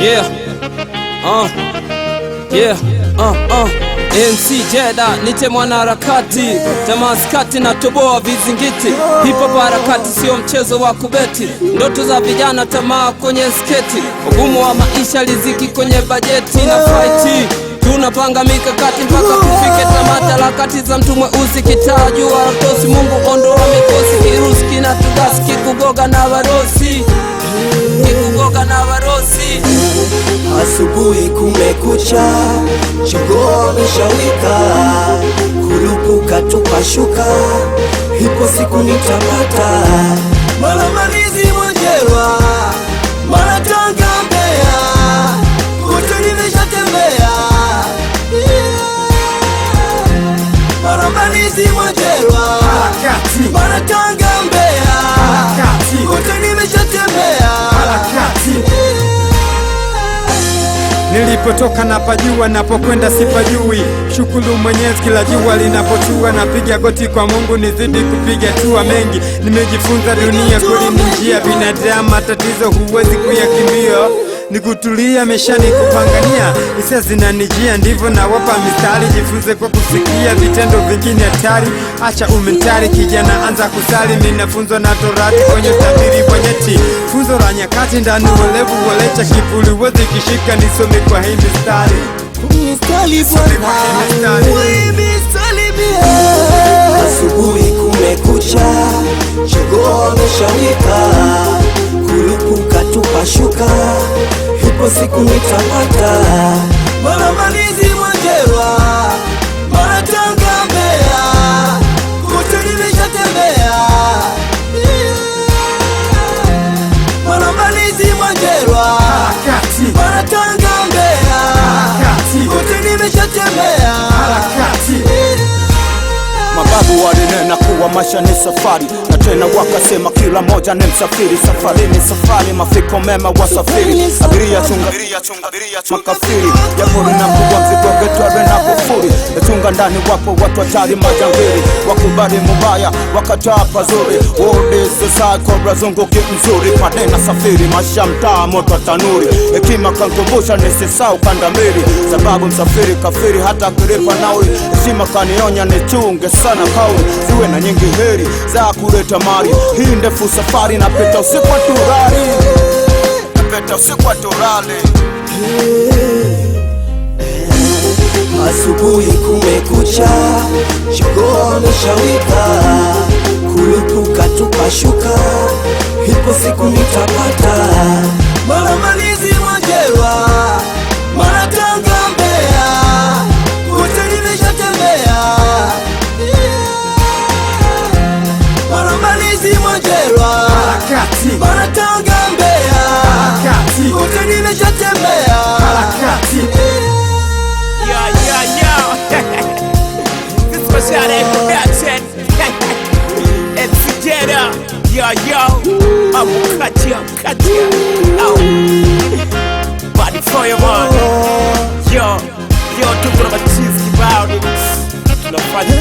Yeah. MC Jeda nite mwana harakati, tamaskati na toboa vizingiti. Hip hop harakati sio mchezo wa kubeti, ndoto za vijana tamaa kwenye sketi, ugumu wa maisha riziki kwenye bajeti na fighti. Tunapanga mikakati mpaka kufike tamati, harakati za mtu mweusi kitaa jua ratosi. Mungu ondoa mikosi, kirusi kinatugasi, kikugoga na warosi, kikugoga na warosi. Asubuhi kumekucha, jogoo ameshawika, kulupuka tupashuka, ipo siku nitapata. Malamalizi Mwanjerwa, mara Tanga Mbeya, kote nimeshatembea. Malamalizi Mwanjerwa, mara Tanga Mbeya, kote nimeshatembea. Nilipotoka napajua, napokwenda sipajui. Shukuru Mwenyezi kila jua linapotua, napiga goti kwa Mungu nizidi kupiga tua. Mengi nimejifunza, dunia kweli ni njia, binadamu matatizo huwezi kuyakimbia. Nikutulia meshani kupangania, hisia zinanijia, ndivyo nawapa mistari. Jifunze kwa kusikia, vitendo vingine hatari. Acha umentari, kijana anza kusali. Minafunzwa na Torati kwenye tabiri bonyeti, funzo la nyakati ndani uelevu walecha. Kipuli wezi kishika, nisome kwa hii mistari. Asubuhi kumekucha, jogoo ameshawika, kulupuka tupashuka, ipo siku nitapata. Malamalizi Mwanjerwa, mara Tanga Mbeya, kote nimeshatembea. Malamalizi Mwanjerwa, mara Tanga Mbeya, kote nimeshatembea. Mababu walinena kuwa maisha ni safari, na tena wakasema kila moja ni msafiri. Safari ni safari, mafiko mema wasafiri. Abiria chunga makafiri, yapo linakuwa mzigo getware na kufuri. Chunga ndani wapo watu hatari majangiri, wakubali mubaya wakataa pazuri. World is society kobra zunguki mzuri, panena safiri maisha mtaa moto tanuri. Hekima kankumbusha nisisau kandamiri, sababu msafiri kafiri hata kiripa nauli. Heshima kanionya nichunge sana kauli, ziwe na nyingi heri za kuleta mali. Hii ndefu safari, napita usiku wa turari, napita usiku wa turari. Asubuhi kumekucha, jogoo ameshawika, kulupuka tupashuka, ipo siku nitapata. Malamalizi Mwanjerwa, mara Tanga Mbeya, kote nimeshatembea. Malamalizi Mwanjerwa, mara Tanga Mbeya, kote nimeshatembea. This was out of production. MC Jeda, I'm gonna cut you. Body for your man. Yo, tuko na machizi kibao. Tunafanya